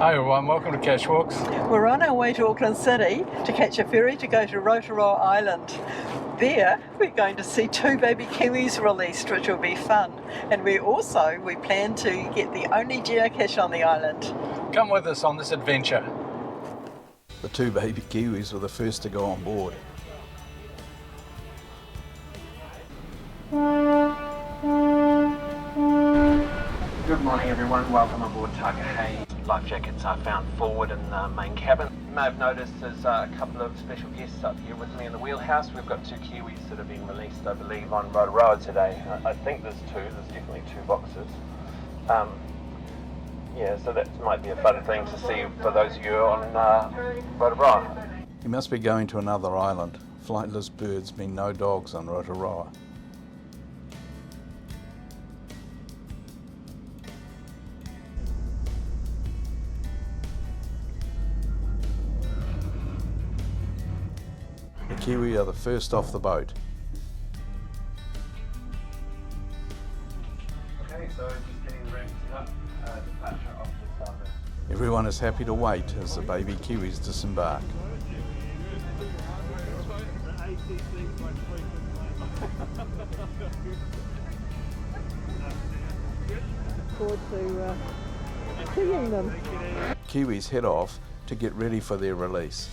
Hi everyone, welcome to Cache Walks. We're on our way to Auckland City to catch a ferry to go to Rotoroa Island. There we're going to see 2 baby kiwis released, which will be fun. And we plan to get the only geocache on the island. Come with us on this adventure. The 2 baby kiwis were the first to go on board. Good morning everyone, welcome aboard Takahei. Life jackets are found forward in the main cabin. You may have noticed there's a couple of special guests up here with me in the wheelhouse. We've got 2 kiwis that are being released, I believe, on Rotoroa today. I think there's 2, there's definitely 2 boxes. Yeah, so that might be a fun thing to see for those of you on Rotoroa. You must be going to another island. Flightless birds mean no dogs on Rotoroa. The kiwi are the first off the boat. Okay, so just getting the ramp set up, departure off the starboard. Everyone is happy to wait as the baby kiwis disembark. Forward to seeing them. Kiwis head off to get ready for their release.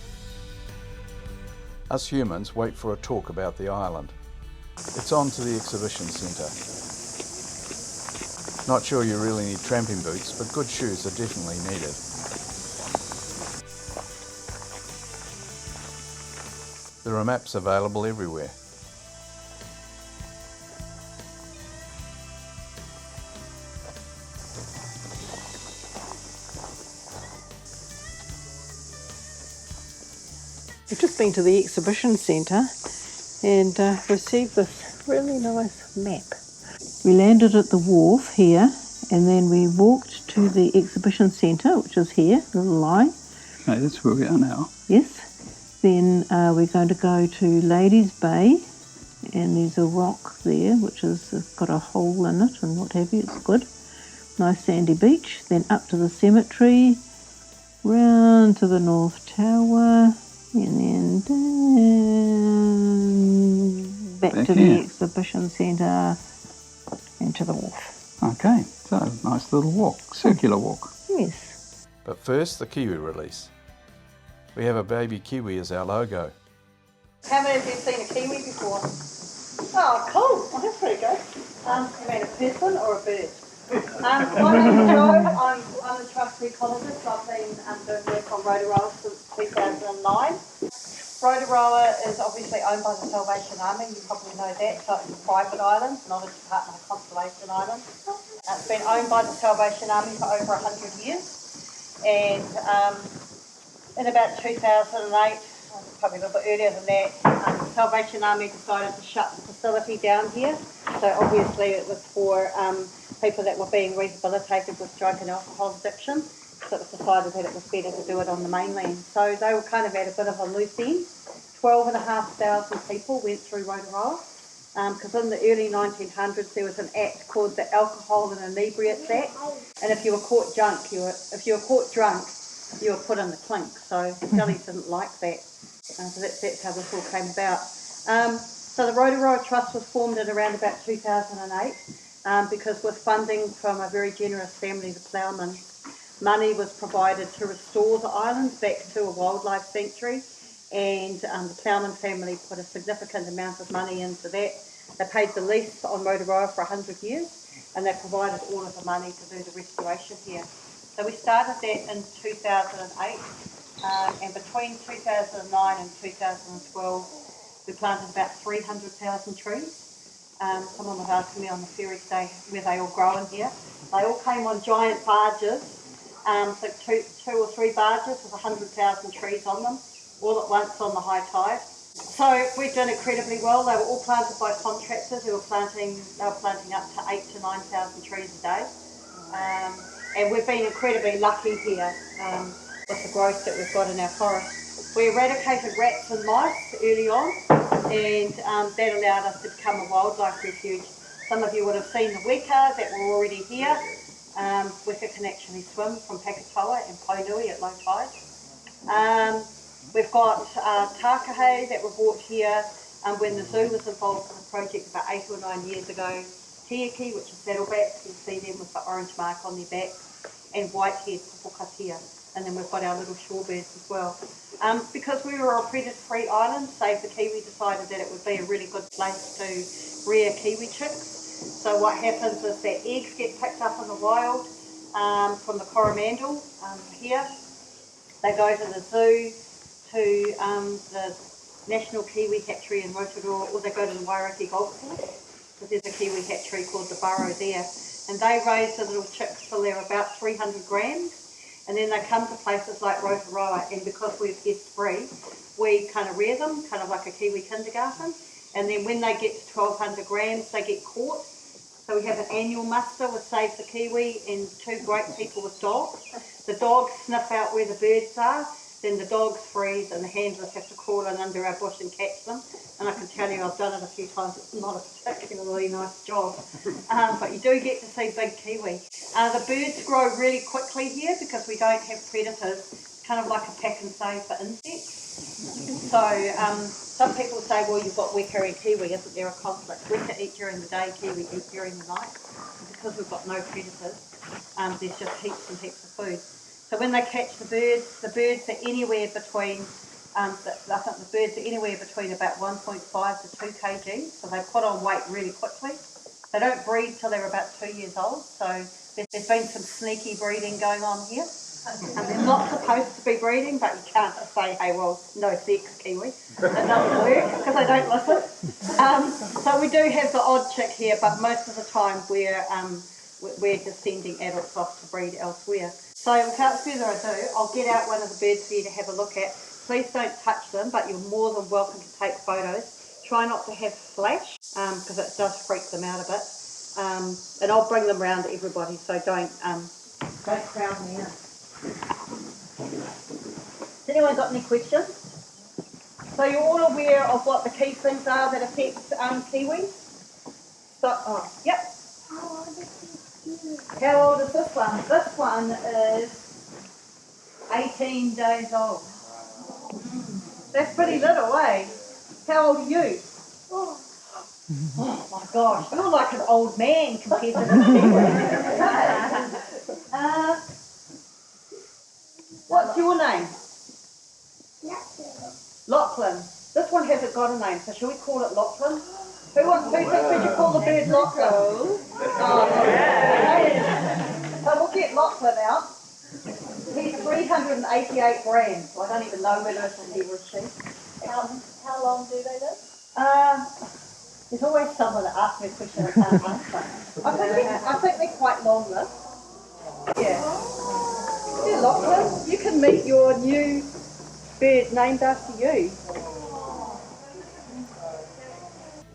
Us humans wait for a talk about the island. It's on to the exhibition centre. Not sure you really need tramping boots, but good shoes are definitely needed. There are maps available everywhere. We've just been to the exhibition centre and received this really nice map. We landed at the wharf here and then we walked to the exhibition centre, which is here, little line. Okay, that's where we are now. Yes. Then we're going to go to Ladies Bay and there's a rock there which has got a hole in it and what have you, it's good. Nice sandy beach. Then up to the cemetery, round to the North Tower, and then down back to here. the exhibition centre and to the wharf. Okay, so nice little walk, circular walk. Yes. But first, the kiwi release. We have a baby kiwi as our logo. How many of you have seen a kiwi before? Oh, cool. Well, that's pretty good. You mean a person or a bird? My name is Jo. I'm the trust ecologist. I've been doing work on Rotoroa since 2009. Rotoroa is obviously owned by the Salvation Army. You probably know that. So it's a private island, not a Department of Conservation island. It's been owned by the Salvation Army for over 100 years. And in about 2008, probably a little bit earlier than that, the Salvation Army decided to shut the facility down here. So obviously it was for people that were being rehabilitated with drug and alcohol addiction. So it was decided that it was better to do it on the mainland. So they were kind of at a bit of a loose end. 12,500 people went through Rotoroa because in the early 1900s there was an act called the Alcohol and Inebriates Act, and if you were caught drunk, you were put in the clink. So the Jellies didn't like that. So that's how this all came about. So the Rotoroa Trust was formed in around about 2008. Because with funding from a very generous family, the Ploughman, money was provided to restore the island back to a wildlife sanctuary, and the Ploughman family put a significant amount of money into that. They paid the lease on Rotoroa for 100 years, and they provided all of the money to do the restoration here. So we started that in 2008, and between 2009 and 2012, we planted about 300,000 trees. Someone was asking me on the ferry today where they all grow in here. They all came on giant barges, so two or three barges with 100,000 trees on them, all at once on the high tide. So we've done incredibly well. They were all planted by contractors who were planting up to 8,000 to 9,000 trees a day. And we've been incredibly lucky here with the growth that we've got in our forest. We eradicated rats and mice early on, and that allowed us to become a wildlife refuge. Some of you would have seen the weka that were already here. Weka can actually swim from Pakatoa and Painui at low tide. We've got takahe that were brought here when the zoo was involved in the project about 8 or 9 years ago. Tiaki, which is saddlebacks, you see them with the orange mark on their back, and white-haired pupukatea. And then we've got our little shorebirds as well. Because we were a predator-free island, Save the Kiwi decided that it would be a really good place to rear kiwi chicks. So what happens is that eggs get picked up in the wild from the Coromandel here. They go to the zoo, to the National Kiwi Hatchery in Rotoroa, or they go to the Hauraki Gulf because there's a kiwi hatchery called the Burrow there. And they raise the little chicks till they're about 300 grams. And then they come to places like Rotoroa, and because we're pest free, we kind of rear them, kind of like a kiwi kindergarten. And then when they get to 1,200 grams, they get caught. So we have an annual muster with Save the Kiwi and 2 great people with dogs. The dogs sniff out where the birds are, then the dogs freeze and the handlers have to crawl in under our bush and catch them. And I can tell you I've done it a few times, it's not a particularly nice job. But you do get to see big kiwi. The birds grow really quickly here because we don't have predators. It's kind of like a pack and save for insects. So some people say, well, you've got weka and kiwi, isn't there a conflict? Weka eat during the day, kiwi eat during the night. Because we've got no predators, there's just heaps and heaps of food. So when they catch the birds are anywhere between, I think the birds are anywhere between about 1.5 to 2 kg, so they put on weight really quickly. They don't breed till they're about 2 years old, so there's been some sneaky breeding going on here. They're not supposed to be breeding, but you can't say, hey, well, no sex, kiwi. It doesn't work because they don't listen. So we do have the odd chick here, but most of the time we're just sending adults off to breed elsewhere. So without further ado, I'll get out one of the birds for you to have a look at. Please don't touch them, but you're more than welcome to take photos. Try not to have flash, because it does freak them out a bit. And I'll bring them round to everybody, so don't crowd me in. Has anyone got any questions? So you're all aware of what the key things are that affect kiwis? So, yep. How old is this one? This one is 18 days old. That's pretty little, eh? How old are you? Oh my gosh, you're like an old man compared to this kiwi. What's your name? Lachlan. This one hasn't got a name, so shall we call it Lachlan? Who thinks we should call the bird Lachlan? Oh, yeah. So we'll get Lachlan out. He's 388 grams. I don't even know whether it's a he or a she. How long do they live? There's always someone that asks me a question I can't answer. I think they're quite long-lived. Yeah. Yeah, Lachlan, you can meet your new bird named after you.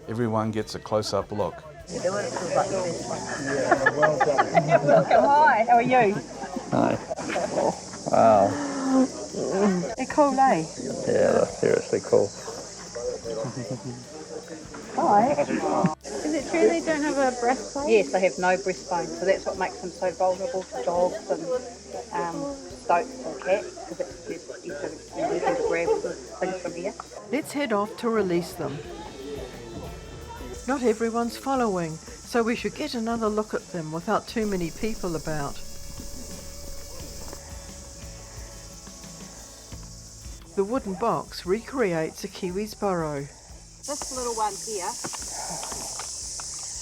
Everyone gets a close-up look. Welcome, hi, how are you? Hi. Oh, wow. They're cool, eh? Yeah, that's seriously cool. Hi. Is it true they don't have a breastplate? Yes, they have no breastbone, so that's what makes them so vulnerable to dogs and stoats and cats, because it's easy to grab things from here. Let's head off to release them. Not everyone's following, so we should get another look at them without too many people about. The wooden box recreates a kiwi's burrow. This little one here,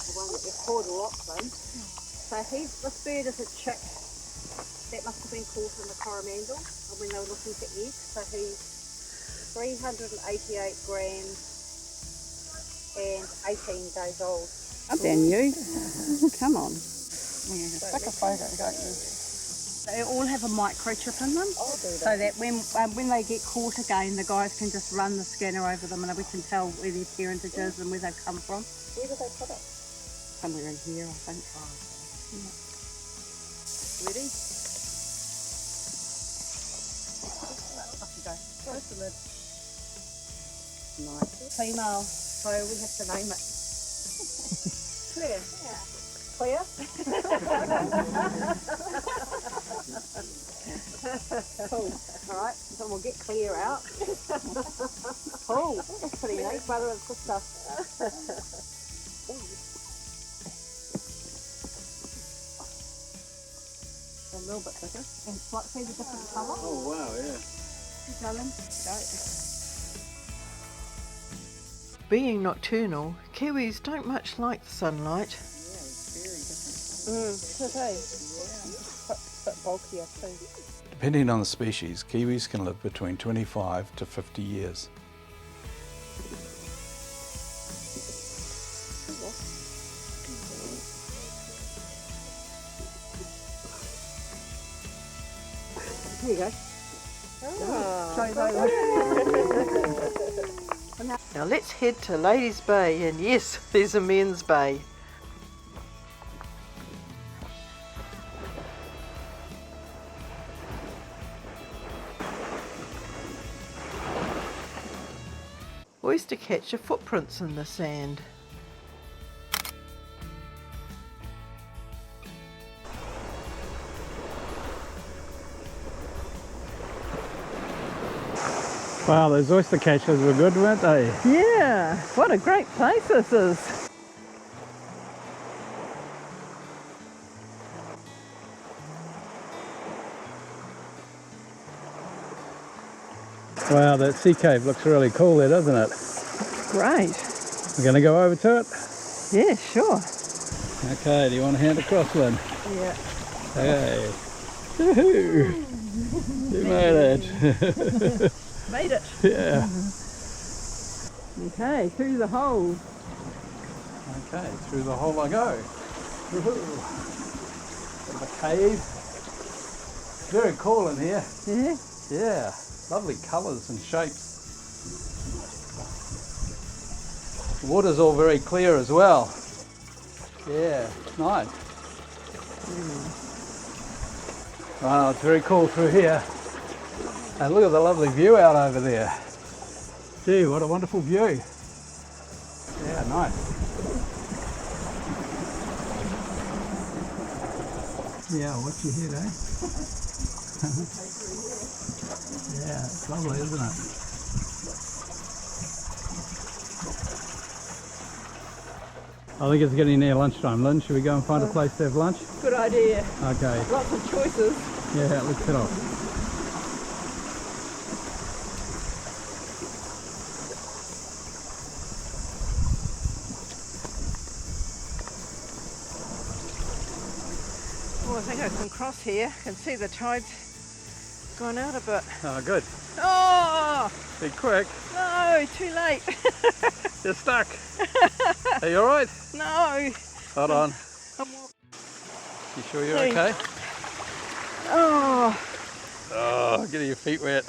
the one that we've called Lachlan, so this bird is a chick that must have been caught in the Coromandel when they were looking for eggs, so he's 388 grams and 18 days old. Up there, you. Come on. Yeah, take a photo, don't you? They all have a microchip in them, so that when they get caught again, the guys can just run the scanner over them and we can tell where their parentage is and where they've come from. Where do they put it? Somewhere in here, I think. Ready? Off you go. Close the lid. Nice. Female, so we have to name it. Clear. Yeah. clear? Cool. Alright, so we'll get clear out. Oh, that's pretty neat, brother and sister. A little bit thicker. And slightly a different colour. Oh wow, yeah. Darling. Being nocturnal, kiwis don't much like the sunlight. Okay. Bit bulkier too. Depending on the species, kiwis can live between 25 to 50 years. Here you go. Now let's head to Ladies Bay, and yes, there's a men's bay. Oyster catcher footprints in the sand. Wow, those oyster catchers were good, weren't they? Yeah, what a great place this is. Wow, that sea cave looks really cool there, doesn't it? Great. We're going to go over to it? Yeah, sure. Okay, do you want to hand across, Lynn? Yeah. Hey. Woohoo! You made it. Made it. Yeah. Okay, through the hole. Okay, through the hole I go. Woohoo! Bit of a cave. Very cool in here. Yeah. Yeah, lovely colours and shapes. The water's all very clear as well. Yeah, nice. Wow, it's very cool through here. And look at the lovely view out over there. Gee, what a wonderful view. Yeah, nice. Yeah, what's your head, eh? Yeah, it's lovely, isn't it? I think it's getting near lunchtime. Lynn, should we go and find a place to have lunch? Good idea. Okay. Lots of choices. Yeah, let's head off. Oh, I think I can cross here. I can see the tide's gone out a bit. Oh, good. Oh, Be quick. no, too late. You're stuck. Are you alright? No. Hold on. I'm walking. You sure you're Hey. okay? Oh, Oh, get your feet wet.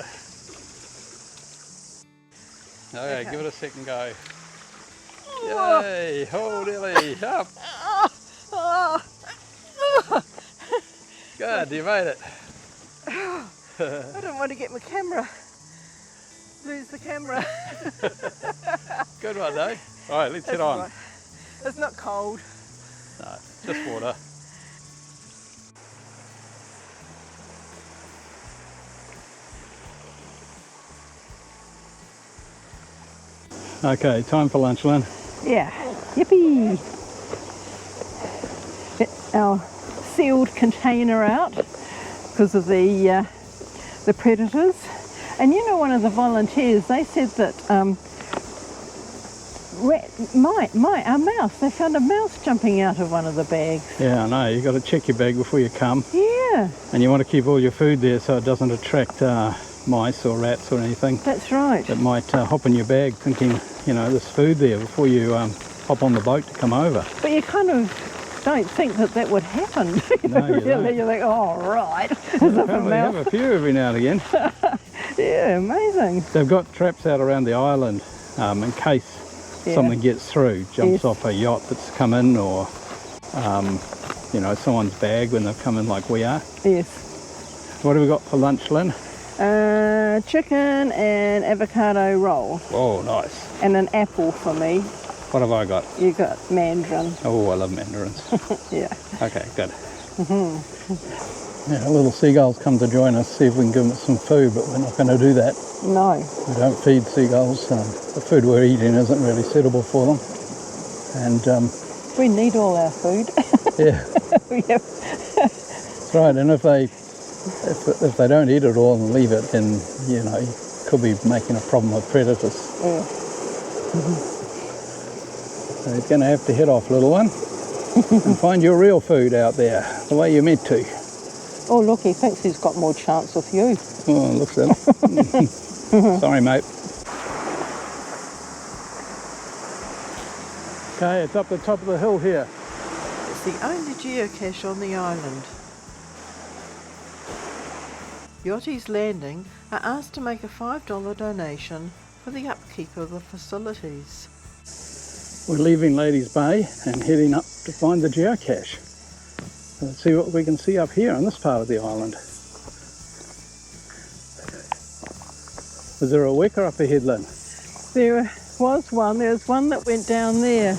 Okay, Okay. give it a second go. Oh. Yay! Oh, nearly. Up. oh, oh. Good, you made it. I don't want to get my camera. Lose the camera. Good one, though. Alright, let's head That's on. right. It's not cold. No, just water. Okay, time for lunch, Lynn. Yeah. Yippee! Get our sealed container out because of the predators. And you know, one of the volunteers, they said that our mouse, they found a mouse jumping out of one of the bags. Yeah, I know. You've got to check your bag before you come. Yeah, And you want to keep all your food there so it doesn't attract mice or rats or anything that's right. that might hop in your bag thinking, you know, there's food there before you hop on the boat to come over. But you kind of don't think that that would happen. No, you really. don't. You're like, oh, right. As if a Apparently they have mouse. a few every now and again. Yeah, amazing. They've got traps out around the island in case something gets through, jumps Yes. off a yacht that's come in, or you know, someone's bag when they've come in like we are. Yes. What have we got for lunch, Lynn? Chicken and avocado roll. Oh, nice. And an apple for me. What have I got? You got mandarin. Oh, I love mandarins. Yeah. Okay, good. Yeah, little seagulls come to join us, see if we can give them some food, but we're not going to do that. No. We don't feed seagulls. The food we're eating isn't really suitable for them. And We need all our food. yeah, Yep. that's right. And if they don't eat it all and leave it, then you could be making a problem with predators. Yeah. So you're going to have to head off, little one, and find your real food out there, the way you're meant to. Oh, look, he thinks he's got more chance with you. Oh, looks at it. Sorry, mate. Okay, it's up the top of the hill here. It's the only geocache on the island. Yachties landing are asked to make a $5 donation for the upkeep of the facilities. We're leaving Ladies Bay and heading up to find the geocache. Let's see what we can see up here on this part of the island. Was there a wicker up ahead, Lynn? There was one. There's one that went down there.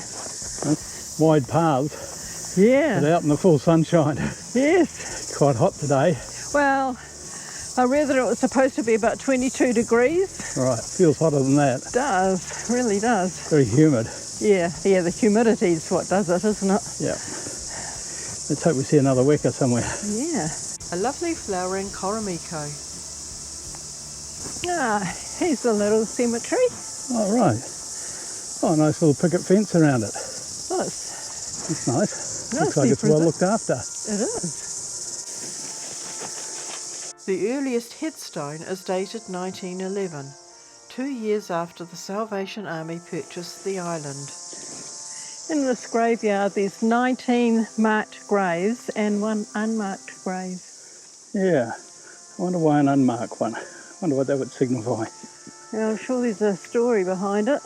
Wide paths, Yeah. but out in the full sunshine. Yes. Quite hot today. Well, I read that it was supposed to be about 22 degrees. Right, feels hotter than that. It does. Really does. Very humid. Yeah. Yeah, the humidity is what does it, isn't it? Yeah. Let's hope we see another wicker somewhere. Yeah. A lovely flowering Koromiko. Ah, here's the little cemetery. Oh, right. Oh, nice little picket fence around it. Oh, That's nice. Looks Nicely like it's well looked preserved. after. it is. The earliest headstone is dated 1911, 2 years after the Salvation Army purchased the island. In this graveyard, there's 19 marked graves and one unmarked grave. Yeah. I wonder why an unmarked one. I wonder what that would signify. Now, I'm sure there's a story behind it.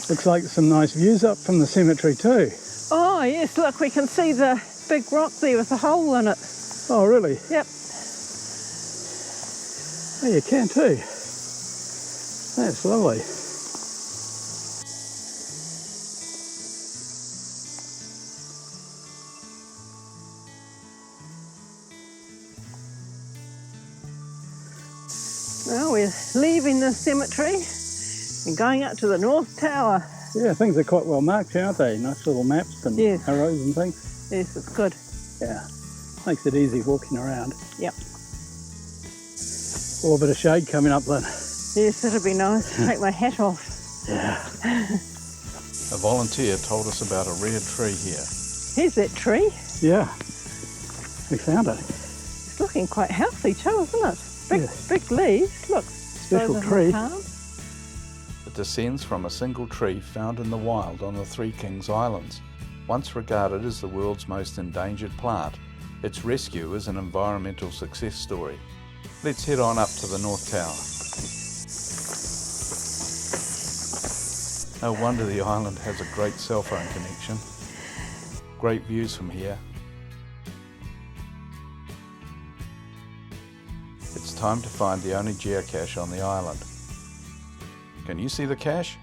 Looks like some nice views up from the cemetery too. Oh, yes, look, we can see the big rock there with a hole in it. Oh, really? Yep. Oh, you can too. That's lovely. Well, we're leaving the cemetery and going up to the North Tower. Yeah, things are quite well marked, aren't they? Nice little maps and Yes. arrows and things. Yes, it's good. Yeah, makes it easy walking around. Yep. Oh, a bit of shade coming up then. Yes, it'll be nice. Take my hat off. Yeah. A volunteer told us about a rare tree here. Here's that tree. Yeah, we found it. It's looking quite healthy too, isn't it? Big, Yes. big leaves. Look. Special those are tree. the palm. It descends from a single tree found in the wild on the Three Kings Islands. Once regarded as the world's most endangered plant, its rescue is an environmental success story. Let's head on up to the North Tower. No wonder the island has a great cell phone connection. Great views from here. It's time to find the only geocache on the island. Can you see the cache?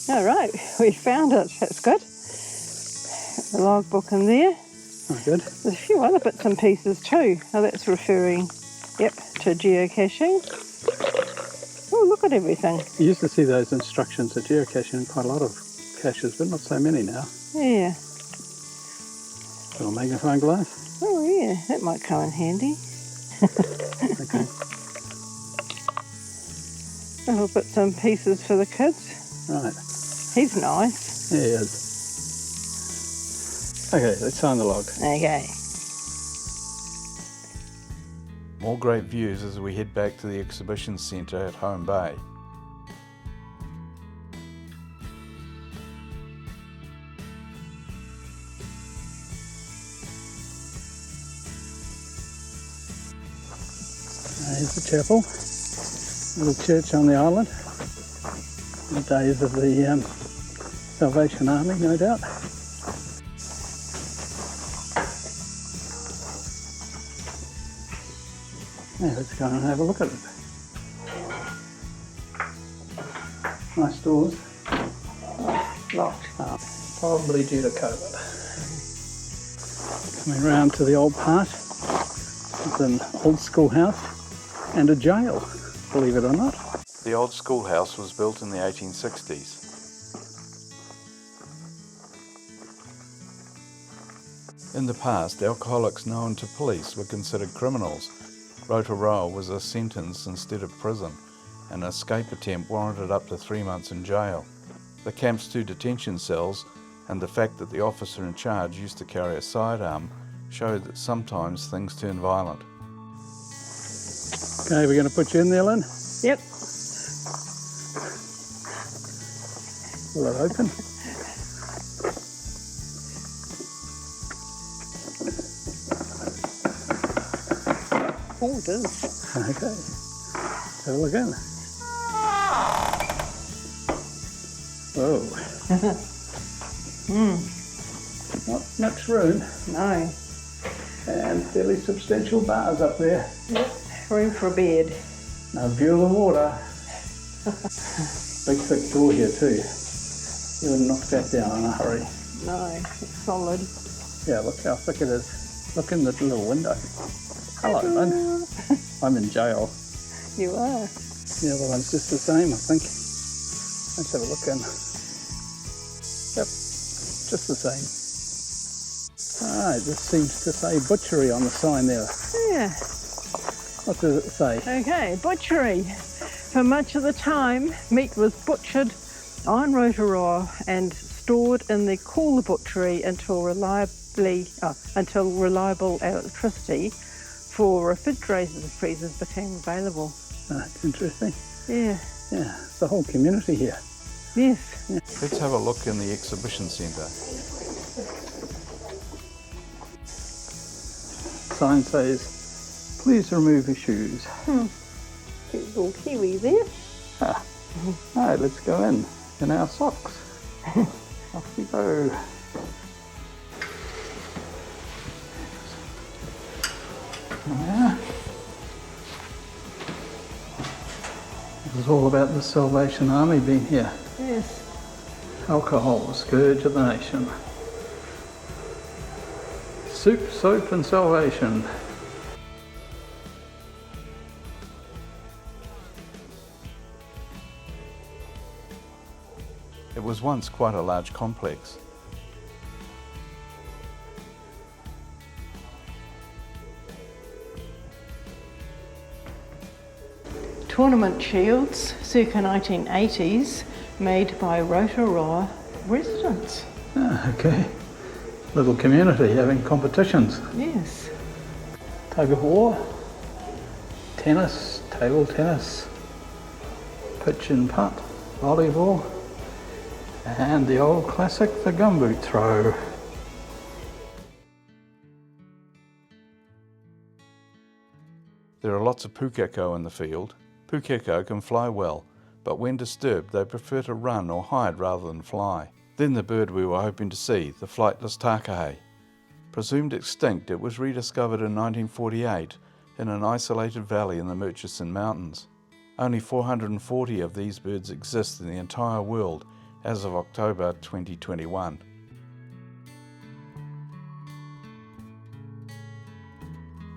All right, we found it. That's good. The logbook in there. Oh, good. There's a few other bits and pieces too. Oh, that's referring, yep, to geocaching. Oh, look at everything. You used to see those instructions at geocaching in quite a lot of caches, but not so many now. Yeah. Little magnifying glass. Oh, yeah, that might come in handy. Okay. Little bits and pieces for the kids. Right. He's nice. There he is. Okay, let's sign the log. Okay. More great views as we head back to the exhibition centre at Home Bay. There's the chapel. Little church on the island. The days of the Salvation Army, no doubt. Yeah, let's go and have a look at it. Nice doors. Locked. Probably due to COVID. Coming round to the old part. It's an old schoolhouse and a jail, believe it or not. The old schoolhouse was built in the 1860s. In the past, alcoholics known to police were considered criminals. Rotoroa was a sentence instead of prison. An escape attempt warranted up to 3 months in jail. The camp's 2 detention cells and the fact that the officer in charge used to carry a sidearm showed that sometimes things turn violent. Okay, we're going to put you in there, Lynn. Yep. Will it open? Oh, it is. Okay. Let's have a look in. Whoa. Not much room. No. And fairly substantial bars up there. Yep. Room for a bed. No view of the water. Big thick door here too. You wouldn't knock that down in a hurry. No, it's solid. Yeah, look how thick it is. Look in the little window. Hello, Lynn. I'm in jail. You are. The other one's just the same, I think. Let's have a look in. Yep, just the same. Ah, this seems to say butchery on the sign there. Yeah. What does it say? Okay, butchery. For much of the time, meat was butchered on Rotoroa and stored in the cooler butchery until reliable electricity for refrigerators and freezers became available. That's interesting. Yeah. Yeah, it's the whole community here. Yes. Yeah. Let's have a look in the exhibition centre. Sign says, please remove your shoes. Cute little kiwi there. Alright, let's go in our socks. Off we go. Yeah. This is all about the Salvation Army being here. Yes. Alcohol, the scourge of the nation. Soup, soap and salvation. It was once quite a large complex. Tournament shields, circa 1980s, made by Rotoroa residents. Okay. Little community having competitions. Yes. Tug of war, tennis, table tennis, pitch and putt, volleyball, and the old classic, the gumboot throw. There are lots of pukeko in the field. Pukeko can fly well, but when disturbed they prefer to run or hide rather than fly. Then the bird we were hoping to see, the flightless takahe. Presumed extinct, it was rediscovered in 1948 in an isolated valley in the Murchison Mountains. Only 440 of these birds exist in the entire world as of October 2021.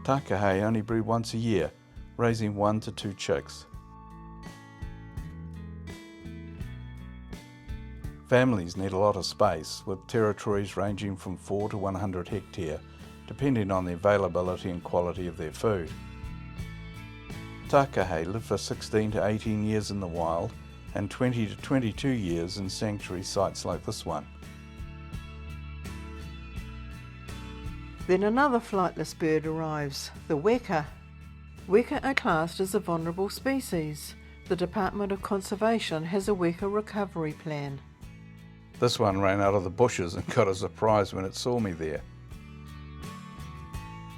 Takahe only breed once a year, raising 1 to 2 chicks. Families need a lot of space, with territories ranging from 4 to 100 hectare, depending on the availability and quality of their food. Takahe live for 16 to 18 years in the wild and 20 to 22 years in sanctuary sites like this one. Then another flightless bird arrives, the weka. Weka are classed as a vulnerable species. The Department of Conservation has a weka recovery plan. This one ran out of the bushes and got a surprise when it saw me there.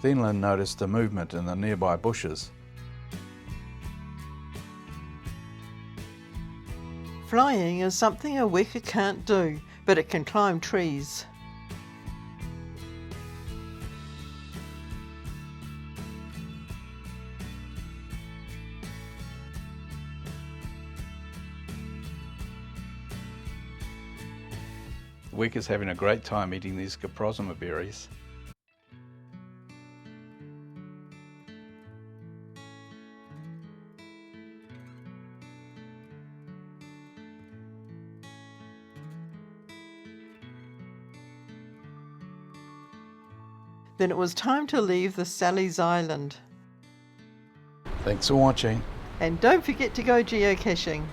Then Lynn noticed a movement in the nearby bushes. Flying is something a weka can't do, but it can climb trees. Weka's having a great time eating these caprosima berries. Then it was time to leave the Sally's Island. Thanks for watching. And don't forget to go geocaching.